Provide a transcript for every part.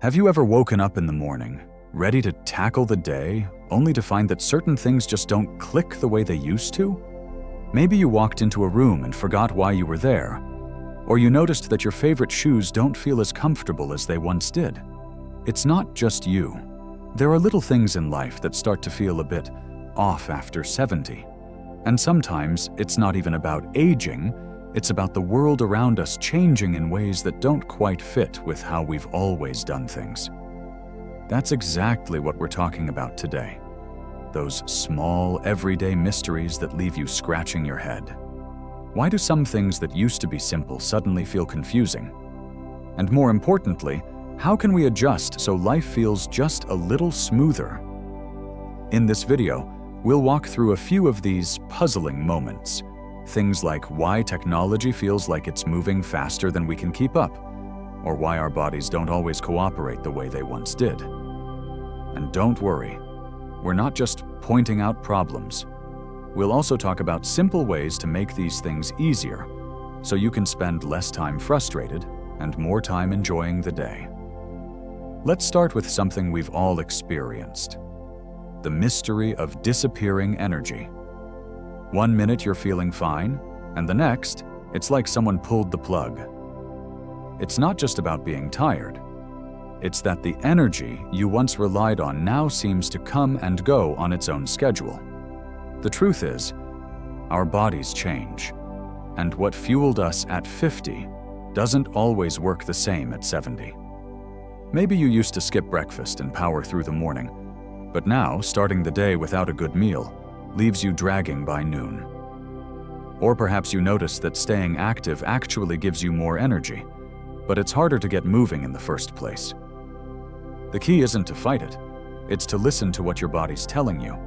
Have you ever woken up in the morning, ready to tackle the day, only to find that certain things just don't click the way they used to? Maybe you walked into a room and forgot why you were there, or you noticed that your favorite shoes don't feel as comfortable as they once did. It's not just you. There are little things in life that start to feel a bit off after 70. And sometimes it's not even about aging, it's about the world around us changing in ways that don't quite fit with how we've always done things. That's exactly what we're talking about today. Those small, everyday mysteries that leave you scratching your head. Why do some things that used to be simple suddenly feel confusing? And more importantly, how can we adjust so life feels just a little smoother? In this video, we'll walk through a few of these puzzling moments. Things like why technology feels like it's moving faster than we can keep up, or why our bodies don't always cooperate the way they once did. And don't worry, we're not just pointing out problems. We'll also talk about simple ways to make these things easier, so you can spend less time frustrated and more time enjoying the day. Let's start with something we've all experienced: the mystery of disappearing energy. One minute you're feeling fine, and the next, it's like someone pulled the plug. It's not just about being tired. It's that the energy you once relied on now seems to come and go on its own schedule. The truth is, our bodies change, and what fueled us at 50 doesn't always work the same at 70. Maybe you used to skip breakfast and power through the morning, but now starting the day without a good meal leaves you dragging by noon. Or perhaps you notice that staying active actually gives you more energy, but it's harder to get moving in the first place. The key isn't to fight it, it's to listen to what your body's telling you.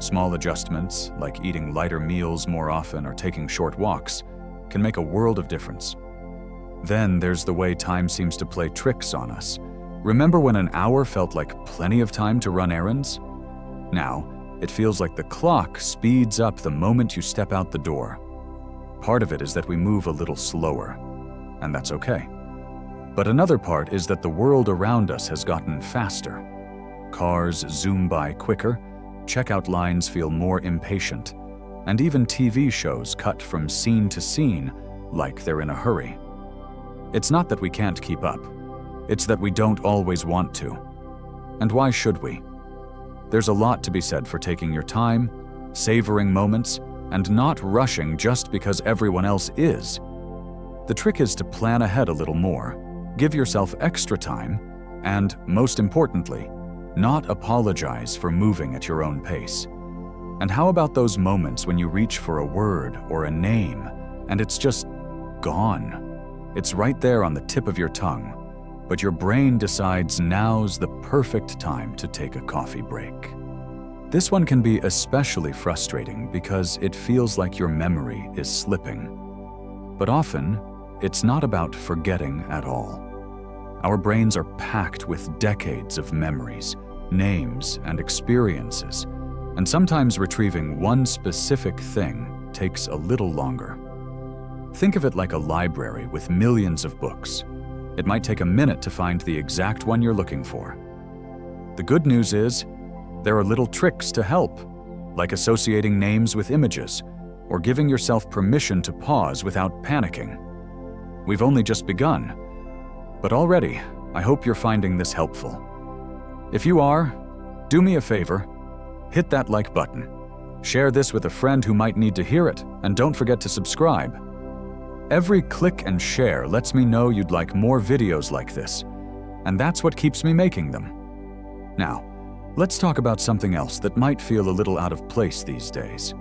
Small adjustments, like eating lighter meals more often or taking short walks, can make a world of difference. Then there's the way time seems to play tricks on us. Remember when an hour felt like plenty of time to run errands? Now, it feels like the clock speeds up the moment you step out the door. Part of it is that we move a little slower, and that's okay. But another part is that the world around us has gotten faster. Cars zoom by quicker, checkout lines feel more impatient, and even TV shows cut from scene to scene like they're in a hurry. It's not that we can't keep up, it's that we don't always want to. And why should we? There's a lot to be said for taking your time, savoring moments, and not rushing just because everyone else is. The trick is to plan ahead a little more, give yourself extra time, and, most importantly, not apologize for moving at your own pace. And how about those moments when you reach for a word or a name, and it's just gone? It's right there on the tip of your tongue, but your brain decides now's the perfect time to take a coffee break. This one can be especially frustrating because it feels like your memory is slipping. But often, it's not about forgetting at all. Our brains are packed with decades of memories, names, and experiences, and sometimes retrieving one specific thing takes a little longer. Think of it like a library with millions of books. It might take a minute to find the exact one you're looking for. The good news is, there are little tricks to help, like associating names with images, or giving yourself permission to pause without panicking. We've only just begun, but already, I hope you're finding this helpful. If you are, do me a favor, hit that like button. Share this with a friend who might need to hear it, and don't forget to subscribe. Every click and share lets me know you'd like more videos like this, and that's what keeps me making them. Now, let's talk about something else that might feel a little out of place these days: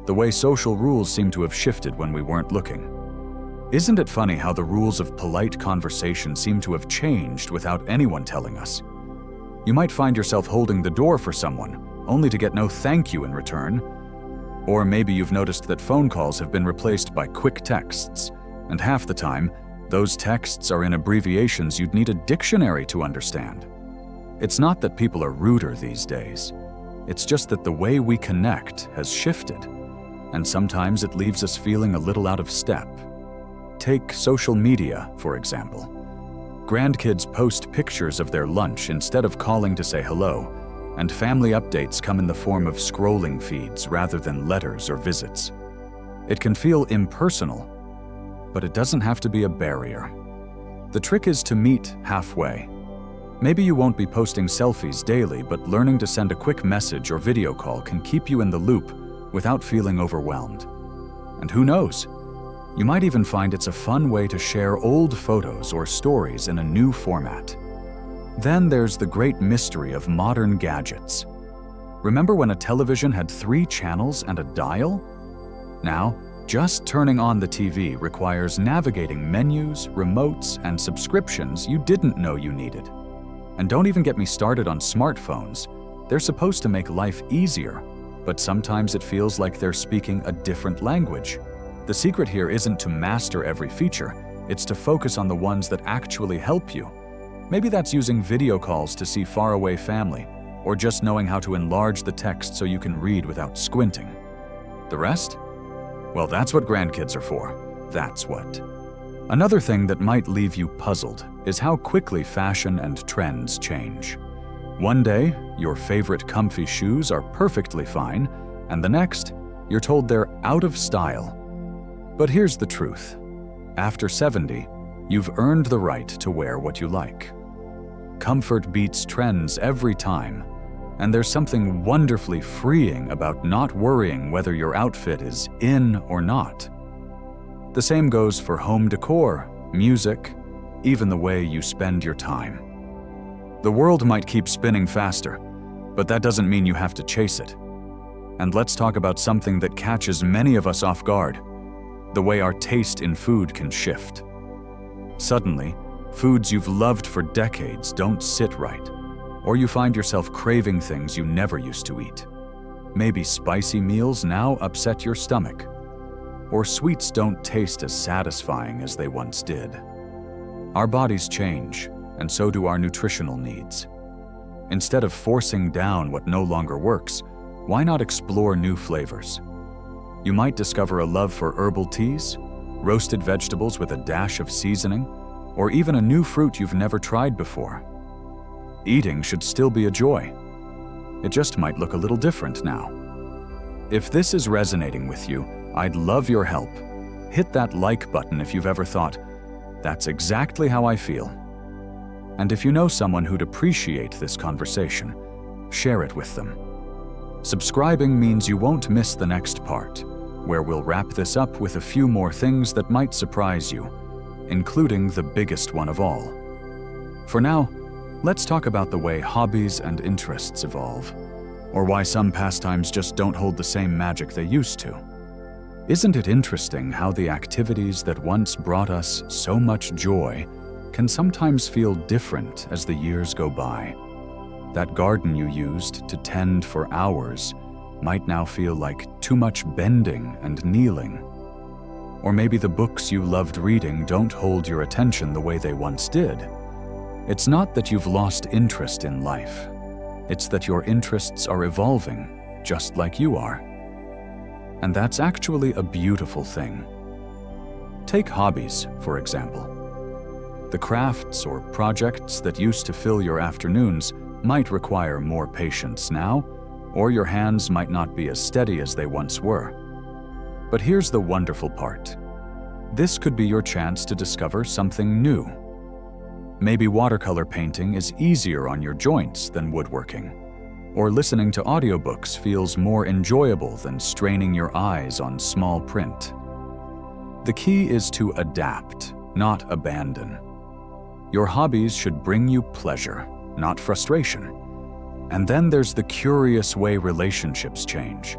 the way social rules seem to have shifted when we weren't looking. Isn't it funny how the rules of polite conversation seem to have changed without anyone telling us? You might find yourself holding the door for someone, only to get no thank you in return. Or maybe you've noticed that phone calls have been replaced by quick texts, and half the time, those texts are in abbreviations you'd need a dictionary to understand. It's not that people are ruder these days. It's just that the way we connect has shifted, and sometimes it leaves us feeling a little out of step. Take social media, for example. Grandkids post pictures of their lunch instead of calling to say hello, and family updates come in the form of scrolling feeds rather than letters or visits. It can feel impersonal, but it doesn't have to be a barrier. The trick is to meet halfway. Maybe you won't be posting selfies daily, but learning to send a quick message or video call can keep you in the loop without feeling overwhelmed. And who knows? You might even find it's a fun way to share old photos or stories in a new format. Then there's the great mystery of modern gadgets. Remember when a television had 3 channels and a dial? Now, just turning on the TV requires navigating menus, remotes, and subscriptions you didn't know you needed. And don't even get me started on smartphones. They're supposed to make life easier, but sometimes it feels like they're speaking a different language. The secret here isn't to master every feature, it's to focus on the ones that actually help you. Maybe that's using video calls to see faraway family, or just knowing how to enlarge the text so you can read without squinting. The rest? Well, that's what grandkids are for. That's what. Another thing that might leave you puzzled is how quickly fashion and trends change. One day, your favorite comfy shoes are perfectly fine, and the next, you're told they're out of style. But here's the truth. After 70, you've earned the right to wear what you like. Comfort beats trends every time, and there's something wonderfully freeing about not worrying whether your outfit is in or not. The same goes for home decor, music, even the way you spend your time. The world might keep spinning faster, but that doesn't mean you have to chase it. And let's talk about something that catches many of us off guard: the way our taste in food can shift. Suddenly, foods you've loved for decades don't sit right, or you find yourself craving things you never used to eat. Maybe spicy meals now upset your stomach, or sweets don't taste as satisfying as they once did. Our bodies change, and so do our nutritional needs. Instead of forcing down what no longer works, why not explore new flavors? You might discover a love for herbal teas, roasted vegetables with a dash of seasoning, or even a new fruit you've never tried before. Eating should still be a joy. It just might look a little different now. If this is resonating with you, I'd love your help. Hit that like button if you've ever thought, "That's exactly how I feel." And if you know someone who'd appreciate this conversation, share it with them. Subscribing means you won't miss the next part, where we'll wrap this up with a few more things that might surprise you, including the biggest one of all. For now, let's talk about the way hobbies and interests evolve, or why some pastimes just don't hold the same magic they used to. Isn't it interesting how the activities that once brought us so much joy can sometimes feel different as the years go by? That garden you used to tend for hours might now feel like too much bending and kneeling. Or maybe the books you loved reading don't hold your attention the way they once did. It's not that you've lost interest in life. It's that your interests are evolving, just like you are. And that's actually a beautiful thing. Take hobbies, for example. The crafts or projects that used to fill your afternoons might require more patience now, or your hands might not be as steady as they once were. But here's the wonderful part. This could be your chance to discover something new. Maybe watercolor painting is easier on your joints than woodworking, or listening to audiobooks feels more enjoyable than straining your eyes on small print. The key is to adapt, not abandon. Your hobbies should bring you pleasure, not frustration. And then there's the curious way relationships change.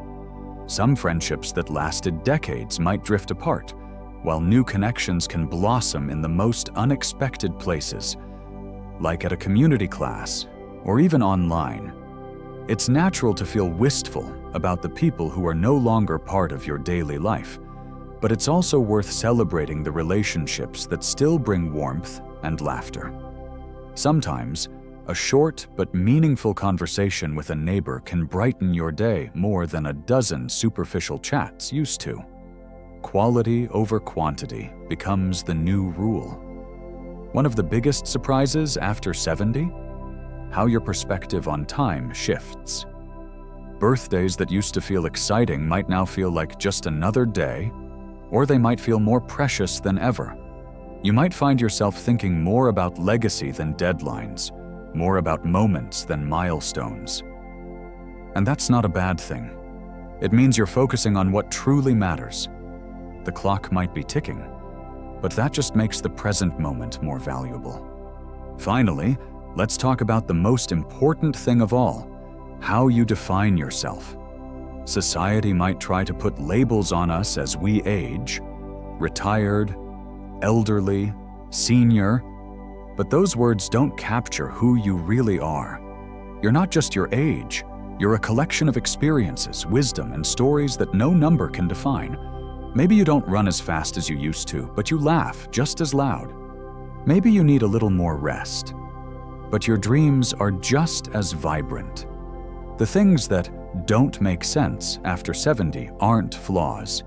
Some friendships that lasted decades might drift apart, while new connections can blossom in the most unexpected places, like at a community class or even online. It's natural to feel wistful about the people who are no longer part of your daily life, but it's also worth celebrating the relationships that still bring warmth and laughter. Sometimes, a short but meaningful conversation with a neighbor can brighten your day more than a dozen superficial chats used to. Quality over quantity becomes the new rule. One of the biggest surprises after 70? How your perspective on time shifts. Birthdays that used to feel exciting might now feel like just another day, or they might feel more precious than ever. You might find yourself thinking more about legacy than deadlines, more about moments than milestones. And that's not a bad thing. It means you're focusing on what truly matters. The clock might be ticking, but that just makes the present moment more valuable. Finally, let's talk about the most important thing of all: how you define yourself. Society might try to put labels on us as we age: retired, elderly, senior, but those words don't capture who you really are. You're not just your age, you're a collection of experiences, wisdom, and stories that no number can define. Maybe you don't run as fast as you used to, but you laugh just as loud. Maybe you need a little more rest, but your dreams are just as vibrant. The things that don't make sense after 70 aren't flaws.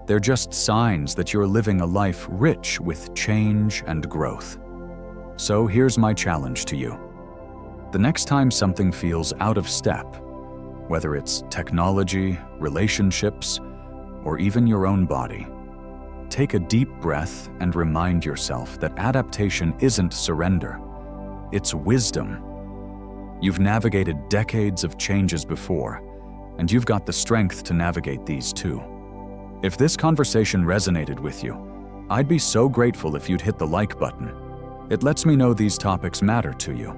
They're just signs that you're living a life rich with change and growth. So here's my challenge to you. The next time something feels out of step, whether it's technology, relationships, or even your own body, take a deep breath and remind yourself that adaptation isn't surrender, it's wisdom. You've navigated decades of changes before, and you've got the strength to navigate these too. If this conversation resonated with you, I'd be so grateful if you'd hit the like button. It lets me know these topics matter to you.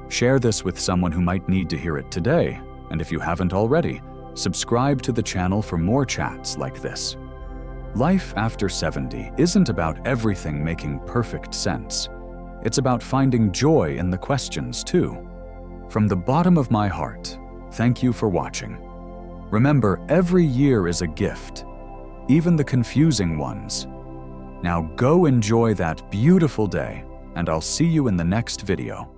Share this with someone who might need to hear it today, and if you haven't already, subscribe to the channel for more chats like this. Life after 70 isn't about everything making perfect sense. It's about finding joy in the questions too. From the bottom of my heart, thank you for watching. Remember, every year is a gift, even the confusing ones. Now go enjoy that beautiful day, and I'll see you in the next video.